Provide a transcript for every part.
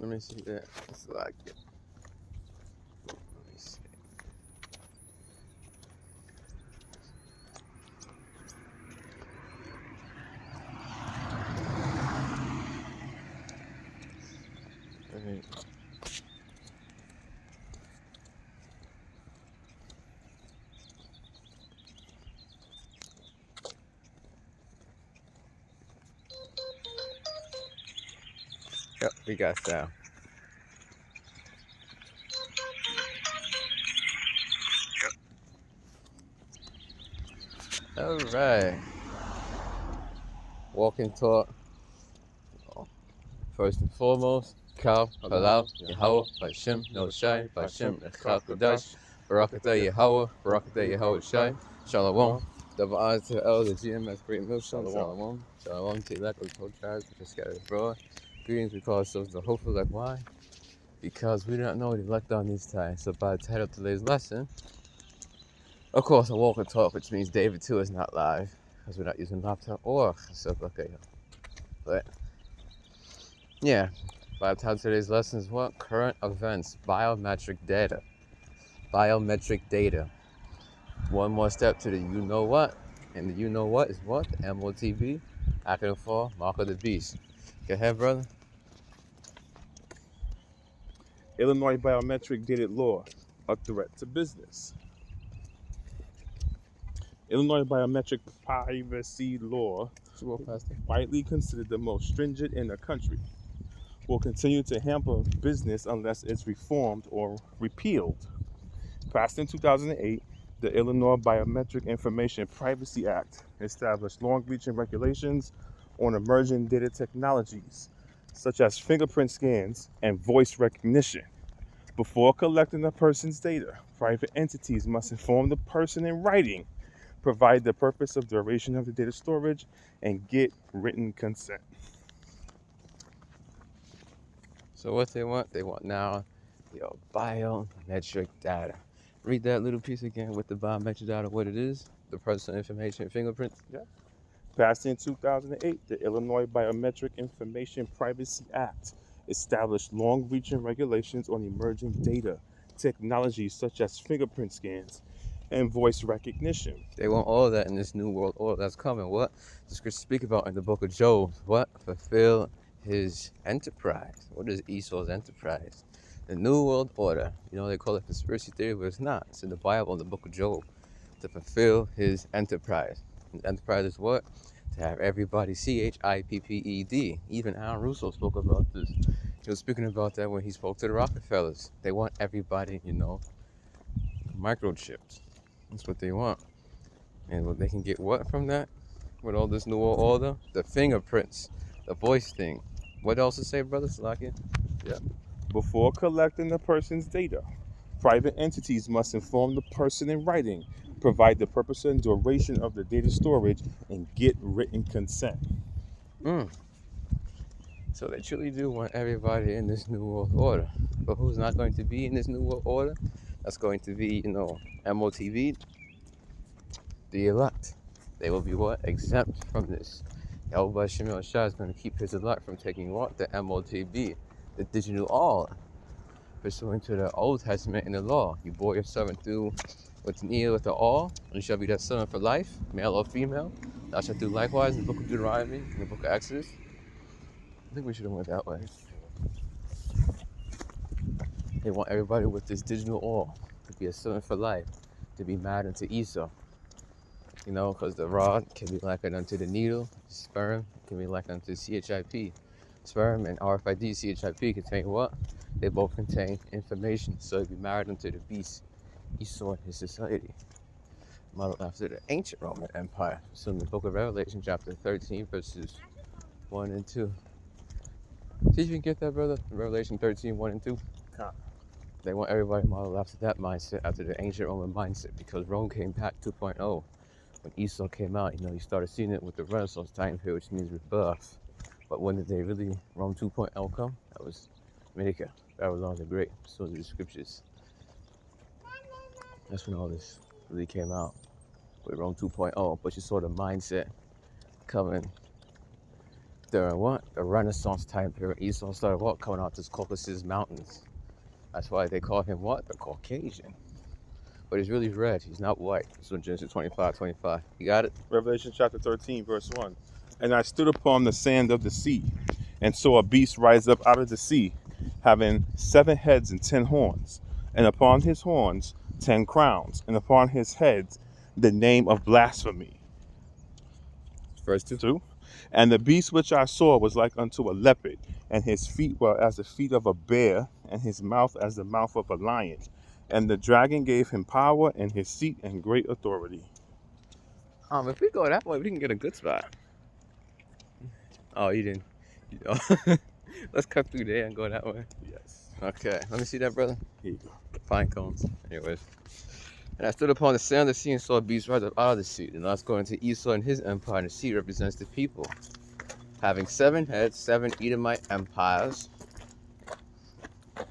Let me see that. It's like it. Let me see. Alright. Yep, we got sound. All right. Walking talk. First and foremost, Kal, Halal, Yahweh, Bashem, No Shai, Bashem, Echad Kodash, Barakatah Yahweh, Barakatah Yahweh Shai, Shalom. Double honors to the elder GMS Great Millstone, Shalom. Shalom to elect of the whole tribes which are scattered abroad. Greetings, we call ourselves the hopeful elect. Why? Because we don't know the elect on these times. So by the title of today's lesson, of course, I walk and talk, which means David too is not live because we're not using laptop or stuff like that. But yeah, by the time today's lesson is what? Current events, biometric data. Biometric data. One more step to the you know what. And the you know what is what? The MOTB, acronym for Mark of the Beast. Go ahead, brother. Illinois biometric data law, a threat to business. Illinois biometric privacy law, widely considered the most stringent in the country, will continue to hamper business unless it's reformed or repealed. Passed in 2008, the Illinois Biometric Information Privacy Act established long-reaching regulations on emerging data technologies, such as fingerprint scans and voice recognition. Before collecting a person's data, private entities must inform the person in writing, provide the purpose of duration of the data storage, and get written consent. So what they want? They want now your biometric data. Read that little piece again with the biometric data, what it is, the personal information, fingerprints. Yeah. Passed in 2008, the Illinois Biometric Information Privacy Act established long-reaching regulations on emerging data technologies such as fingerprint scans and voice recognition. They want all of that in this new world order that's coming. What? The scriptures speak about in the book of Job. What? Fulfill his enterprise. What is Esau's enterprise? The new world order. You know, they call it conspiracy theory, but it's not. It's in the Bible, in the book of Job. To fulfill his enterprise. His enterprise is what? To have everybody CHIPPED. Even Aaron Russo spoke about this. He was speaking about that when he spoke to the Rockefellers. They want everybody, you know, microchipped. That's what they want. And what they can get what from that? With all this new world order? The fingerprints, the voice thing. What else to say, brother Salakia? Yeah. Before collecting the person's data, private entities must inform the person in writing, provide the purpose and duration of the data storage, and get written consent. So they truly do want everybody in this new world order. But who's not going to be in this new world order? That's going to be, you know, MOTV, the elect. They will be what? Exempt from this. Yahweh Shemel Shah is going to keep his elect from taking what? The MOTB, the digital all, pursuant to the Old Testament and the law. You bore your servant through with an ear with the all, and you shall be that servant for life, male or female. Thou shalt do likewise in the book of Deuteronomy, in the book of Exodus. I think we should have went that way. They want everybody with this digital all to be a servant for life, to be mad unto Esau. You know, because the rod can be likened unto the needle, sperm can be likened unto CHIP. Sperm and RFID CHIP contain what? They both contain information, so it'd be married unto the beast, Esau and his society. Modeled after the ancient Roman Empire. So in the book of Revelation, chapter 13, verses 1 and 2. See if you can get that, brother. Revelation 13, 1 and 2. They want everybody modeled after that mindset, after the ancient Roman mindset, because Rome came back 2.0. When Esau came out, you know, you started seeing it with the Renaissance time period, which means rebirth. But when did they really, Rome 2.0 come? That was America, Babylon the Great, so the scriptures. That's when all this really came out, with Rome 2.0. But you saw the mindset coming during what? The Renaissance time period. Esau started what? Coming out to Caucasus Mountains. That's why they call him what? The Caucasian. But he's really red. He's not white. It's in Genesis 25:25. You got it? Revelation chapter 13, verse 1. And I stood upon the sand of the sea, and saw a beast rise up out of the sea, having 7 heads and 10 horns, and upon his horns 10 crowns, and upon his heads the name of blasphemy. Verse 2. 2. And the beast which I saw was like unto a leopard, and his feet were as the feet of a bear, and his mouth as the mouth of a lion. And the dragon gave him power and his seat and great authority. If we go that way, we can get a good spot. Oh, you didn't. Let's cut through there and go that way. Yes. Okay, let me see that, brother. Here you go. Pine cones. Anyways. And I stood upon the sand of the sea and saw a beast rise up out of the sea. And let's go into Esau and his empire. And the sea represents the people. Having 7 heads, 7 Edomite empires,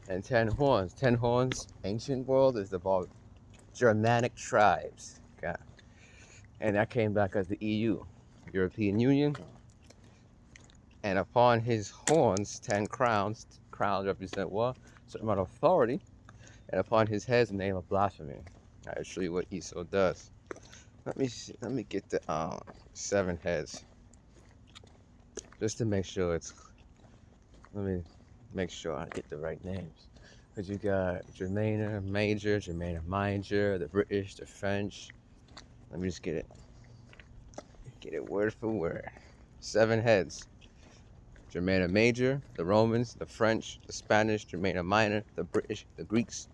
and 10 horns. 10 horns, ancient world, is about Germanic tribes. Okay. And that came back as the EU, European Union. And upon his horns, 10 crowns. Crowns represent what? Certain amount of authority. And upon his heads, the name of blasphemy. I'll show you what Esau does. Let me see. Let me get the 7 heads, just to make sure it's. Let me make sure I get the right names. Because you got Germainer Major, Germainer Minor, the British, the French. Let me just get it. Get it word for word. 7 heads. Germainer Major, the Romans, the French, the Spanish, Germainer Minor, the British, the Greeks.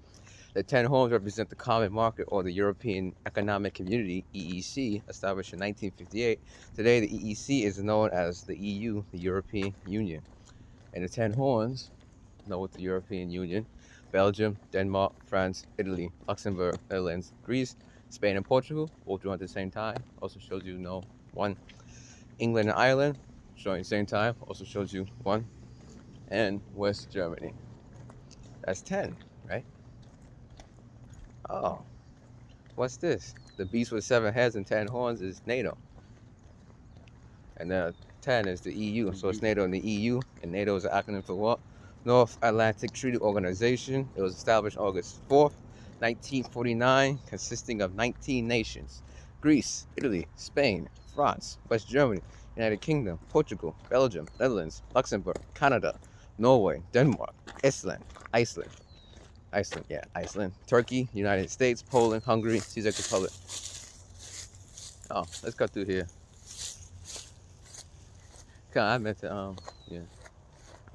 The 10 horns represent the Common Market or the European Economic Community, EEC, established in 1958. Today, the EEC is known as the EU, the European Union. And the 10 horns, know what the European Union, Belgium, Denmark, France, Italy, Luxembourg, Netherlands, Greece, Spain, and Portugal, all joined at the same time. Also shows you, 1. England and Ireland, joined at the same time, also shows you 1. And West Germany. That's 10, right? Oh, what's this? The beast with 7 heads and 10 horns is NATO. And the 10 is the EU. So it's NATO and the EU. And NATO is an acronym for what? North Atlantic Treaty Organization. It was established August 4th, 1949, consisting of 19 nations. Greece, Italy, Spain, France, West Germany, United Kingdom, Portugal, Belgium, Netherlands, Luxembourg, Canada, Norway, Denmark, Iceland, Turkey, United States, Poland, Hungary, Czech Republic. Oh, let's cut through here. God, I meant to, yeah.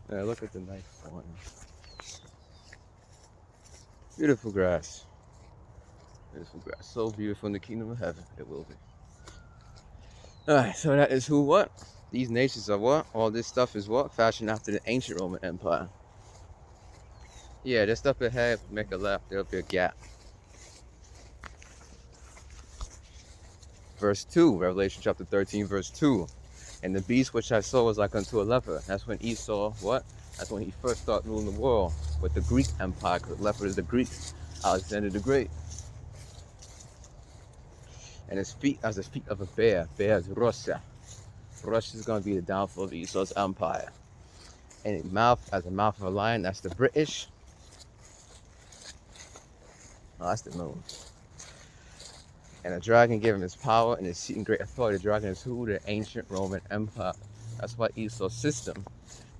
Look at the nice one. Beautiful grass. Beautiful grass. So beautiful in the kingdom of heaven. It will be. Alright, so that is who, what? These nations are what? All this stuff is what? Fashioned after the ancient Roman Empire. Yeah, just up ahead, make a left, there'll be a gap. Verse 2, Revelation chapter 13, verse 2. And the beast which I saw was like unto a leopard. That's when Esau, what? That's when he first started ruling the world with the Greek Empire. Because the leopard is the Greeks, Alexander the Great. And his feet as the feet of a bear. Bear is Russia. Russia is going to be the downfall of Esau's empire. And his mouth as the mouth of a lion. That's the British. Oh, that's the moon. And the dragon gave him his power and his seat and great authority. The dragon is who? The ancient Roman Empire. That's why Esau's system,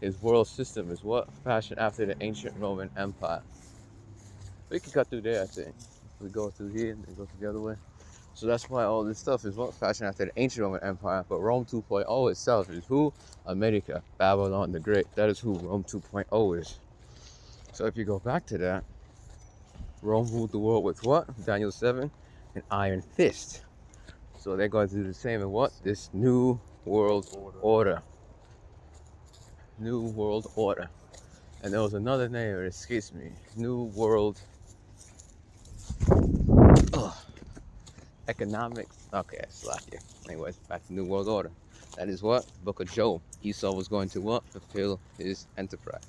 his world system, is what? Fashioned after the ancient Roman Empire. We can cut through there, I think. We go through here and then go through the other way. So that's why all this stuff is what? Fashioned after the ancient Roman Empire. But Rome 2.0 itself is who? America, Babylon the Great. That is who Rome 2.0 is. So if you go back to that, Rome ruled the world with what? Daniel 7, an iron fist. So they're going to do the same in what? This new world order. New world order. And there was another name that escapes me. New world economics. Okay, slack you. Anyways, back to new world order. That is what? Book of Job. Esau was going to what? Fulfill his enterprise.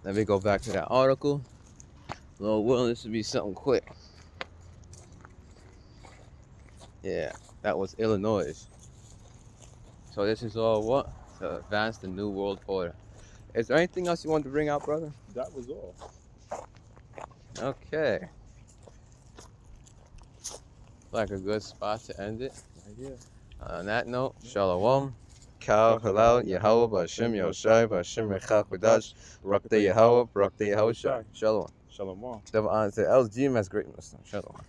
Let me go back to that article. Lord willing, this would be something quick. Yeah, that was Illinois. So this is all what? to advance the new world order. Is there anything else you want to bring out, brother? That was all. Okay. Like a good spot to end it. Right here. On that note, Shalom. Kal Halal Yahweh B'Hashem Yoshai B'Hashem Rechak B'Dash Brakte Yahweh Brakte Yahushai. Shalom. Shalom. Double honor to LG Mass greatness. Shalom.